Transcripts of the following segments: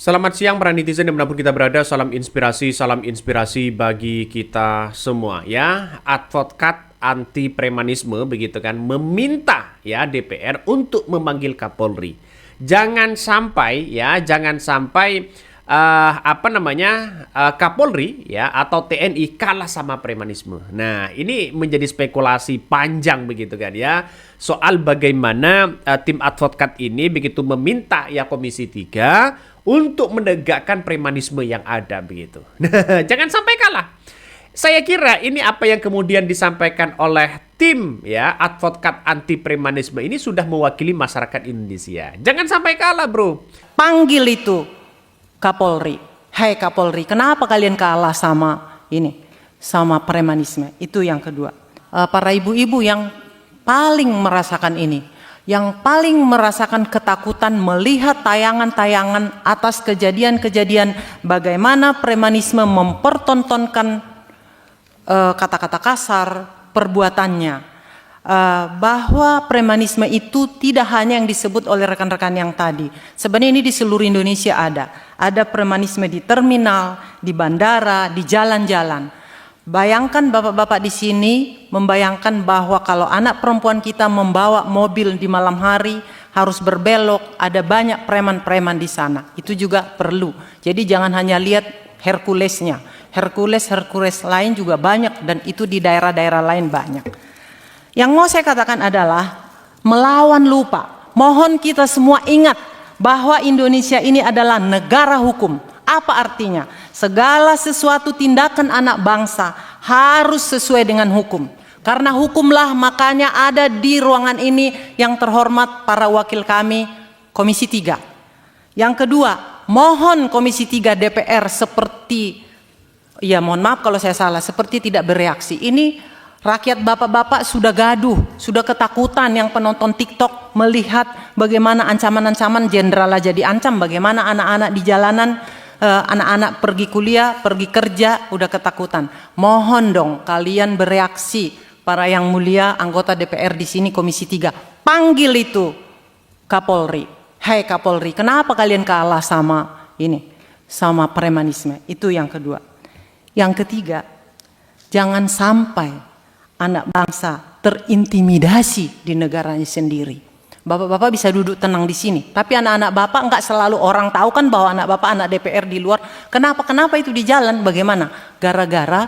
Selamat siang para netizen dimanapun kita berada, salam inspirasi bagi kita semua ya. Advokat anti premanisme begitu kan meminta ya DPR untuk memanggil Kapolri. Jangan sampai Kapolri ya atau TNI kalah sama premanisme. Nah, ini menjadi spekulasi panjang begitu kan ya soal bagaimana tim advokat ini begitu meminta ya Komisi 3 untuk menegakkan premanisme yang ada begitu. Jangan sampai kalah. Saya kira ini apa yang kemudian disampaikan oleh tim ya advokat anti premanisme ini sudah mewakili masyarakat Indonesia. Jangan sampai kalah, bro. Panggil itu Kapolri. Hai Kapolri, kenapa kalian kalah sama premanisme? Itu yang kedua. Para ibu-ibu yang paling merasakan ini, yang paling merasakan ketakutan melihat tayangan-tayangan atas kejadian-kejadian bagaimana premanisme mempertontonkan kata-kata kasar, perbuatannya, bahwa premanisme itu tidak hanya yang disebut oleh rekan-rekan yang tadi. Sebenarnya ini di seluruh Indonesia ada premanisme di terminal, di bandara, di jalan-jalan. Bayangkan bapak-bapak di sini membayangkan bahwa kalau anak perempuan kita membawa mobil di malam hari harus berbelok, ada banyak preman-preman di sana. Itu juga perlu. Jadi jangan hanya lihat Herculesnya. Hercules lain juga banyak dan itu di daerah-daerah lain banyak. Yang mau saya katakan adalah melawan lupa. Mohon kita semua ingat bahwa Indonesia ini adalah negara hukum. Apa artinya? Segala sesuatu tindakan anak bangsa harus sesuai dengan hukum. Karena hukumlah makanya ada di ruangan ini yang terhormat para wakil kami Komisi 3. Yang kedua, mohon Komisi 3 DPR mohon maaf kalau saya salah, seperti tidak bereaksi. Ini rakyat bapak-bapak sudah gaduh, sudah ketakutan yang penonton TikTok melihat bagaimana ancaman-ancaman jenderal aja diancam, bagaimana anak-anak di jalanan, anak-anak pergi kuliah, pergi kerja, udah ketakutan. Mohon dong kalian bereaksi, para yang mulia anggota DPR di sini Komisi 3. Panggil itu Kapolri. Hai Kapolri, kenapa kalian kalah sama premanisme? Itu yang kedua. Yang ketiga, jangan sampai anak bangsa terintimidasi di negaranya sendiri. Bapak-bapak bisa duduk tenang di sini, tapi anak-anak bapak enggak selalu orang tahu kan bahwa anak bapak anak DPR di luar. Kenapa itu di jalan? Bagaimana? Gara-gara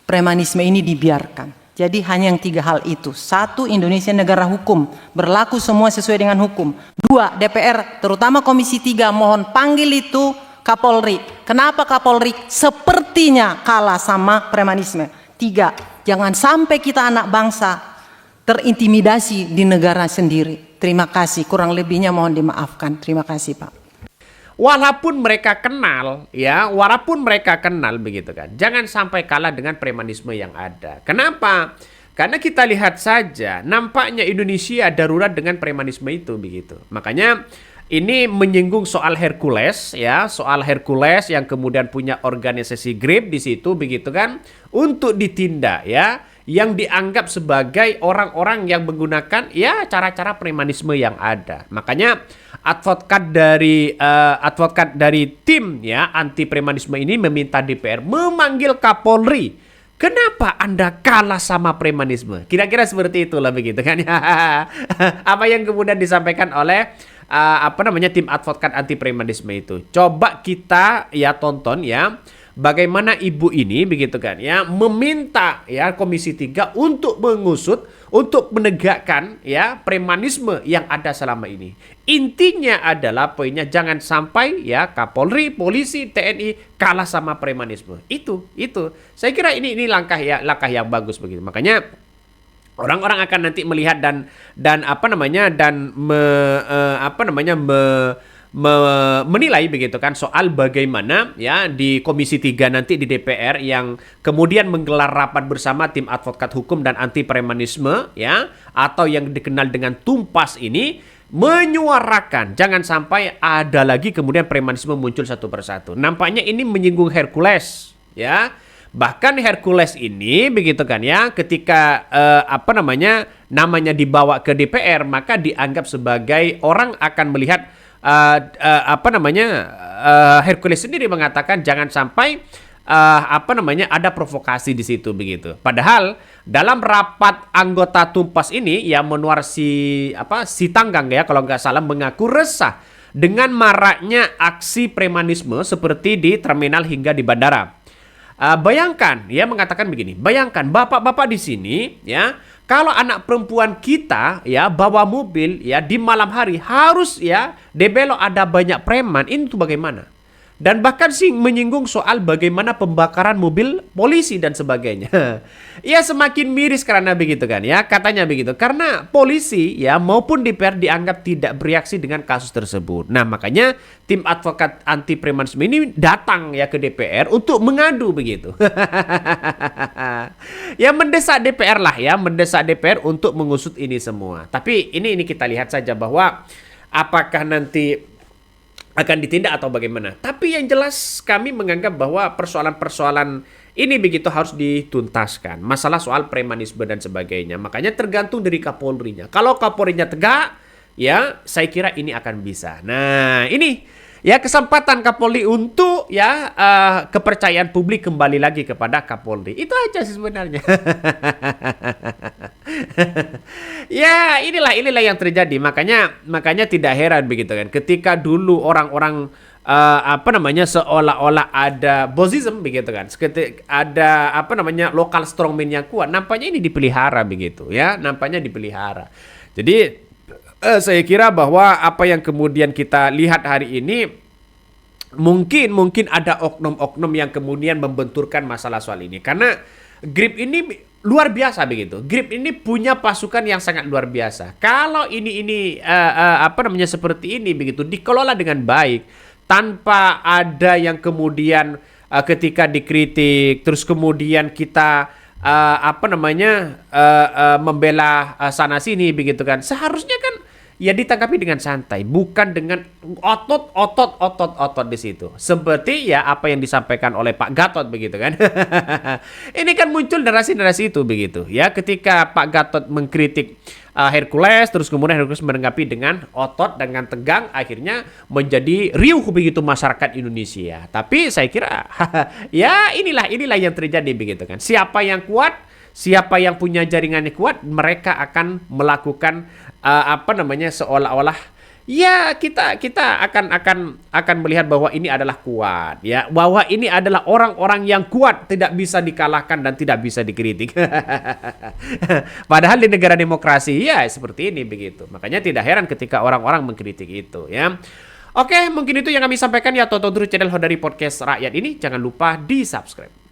premanisme ini dibiarkan. Jadi hanya yang 3 hal itu. 1, Indonesia negara hukum, berlaku semua sesuai dengan hukum. 2, DPR terutama Komisi 3 mohon panggil itu Kapolri. Kenapa Kapolri sepertinya kalah sama premanisme? 3, jangan sampai kita anak bangsa terintimidasi di negara sendiri. Terima kasih, kurang lebihnya mohon dimaafkan. Terima kasih Pak. Walaupun mereka kenal begitu kan, jangan sampai kalah dengan premanisme yang ada. Kenapa? Karena kita lihat saja nampaknya Indonesia darurat dengan premanisme itu begitu. Makanya ini menyinggung soal Hercules ya, soal Hercules yang kemudian punya organisasi grip di situ begitu kan, untuk ditindak ya, yang dianggap sebagai orang-orang yang menggunakan ya cara-cara premanisme yang ada. Makanya advokat dari tim ya anti premanisme ini meminta DPR memanggil Kapolri. Kenapa Anda kalah sama premanisme? Kira-kira seperti itulah begitu kan ya. Apa yang kemudian disampaikan oleh tim advokat anti premanisme itu. Coba kita ya tonton ya bagaimana ibu ini begitu kan ya meminta ya Komisi 3 untuk mengusut, untuk menegakkan ya premanisme yang ada selama ini. Intinya adalah poinnya jangan sampai ya Kapolri, polisi, TNI kalah sama premanisme. Itu. Saya kira ini langkah yang bagus begitu. Makanya orang-orang akan nanti melihat menilai begitu kan soal bagaimana ya di Komisi 3 nanti di DPR yang kemudian menggelar rapat bersama tim advokat hukum dan anti premanisme ya, atau yang dikenal dengan Tumpas ini, menyuarakan jangan sampai ada lagi kemudian premanisme muncul satu persatu. Nampaknya ini menyinggung Hercules ya. Bahkan Hercules ini begitu kan ya, ketika namanya dibawa ke DPR, maka dianggap sebagai orang akan melihat Hercules sendiri mengatakan jangan sampai ada provokasi di situ begitu. Padahal dalam rapat anggota Tumpas ini yang menuar si Tanggang ya kalau nggak salah mengaku resah dengan maraknya aksi premanisme seperti di terminal hingga di bandara. Bayangkan, ya mengatakan begini, bayangkan bapak-bapak di sini ya, kalau anak perempuan kita ya bawa mobil ya di malam hari harus ya dibelok ada banyak preman, ini tuh bagaimana? Dan bahkan sih menyinggung soal bagaimana pembakaran mobil polisi dan sebagainya. Ya semakin miris karena begitu kan ya, katanya begitu. Karena polisi ya maupun DPR dianggap tidak bereaksi dengan kasus tersebut. Nah makanya tim advokat anti premanisme ini datang ya ke DPR untuk mengadu begitu. Ya mendesak DPR lah ya, mendesak DPR untuk mengusut ini semua. Tapi ini kita lihat saja bahwa apakah nanti akan ditindak atau bagaimana. Tapi yang jelas kami menganggap bahwa persoalan-persoalan ini begitu harus dituntaskan. Masalah soal premanisme dan sebagainya. Makanya tergantung dari Kapolrinya. Kalau Kapolrinya tegak, ya saya kira ini akan bisa. Nah ini ya kesempatan Kapolri untuk ya kepercayaan publik kembali lagi kepada Kapolri. Itu aja sih sebenarnya. Ya inilah yang terjadi, makanya tidak heran begitu kan ketika dulu orang-orang seolah-olah ada bosism begitu kan, ada lokal strongman yang kuat, nampaknya ini dipelihara begitu ya, nampaknya dipelihara. Jadi saya kira bahwa apa yang kemudian kita lihat hari ini mungkin ada oknum-oknum yang kemudian membenturkan masalah soal ini, karena GRIP ini luar biasa begitu. GRIP ini punya pasukan yang sangat luar biasa. Kalau ini seperti ini begitu dikelola dengan baik tanpa ada yang kemudian ketika dikritik terus kemudian kita membela sana sini begitu kan. Seharusnya kan ya ditanggapi dengan santai, bukan dengan otot di situ. Seperti ya apa yang disampaikan oleh Pak Gatot begitu kan. Ini kan muncul narasi-narasi itu begitu. Ya ketika Pak Gatot mengkritik Hercules, terus kemudian Hercules menanggapi dengan otot, dengan tegang, akhirnya menjadi riuh begitu masyarakat Indonesia. Tapi saya kira ya inilah yang terjadi begitu kan. Siapa yang kuat, siapa yang punya jaringannya kuat, mereka akan melakukan seolah-olah ya kita akan melihat bahwa ini adalah kuat ya, bahwa ini adalah orang-orang yang kuat, tidak bisa dikalahkan dan tidak bisa dikritik. Padahal di negara demokrasi ya seperti ini begitu. Makanya tidak heran ketika orang-orang mengkritik itu ya. Oke, mungkin itu yang kami sampaikan ya. Tonton terus channel Hodari Podcast Rakyat ini, jangan lupa di-subscribe.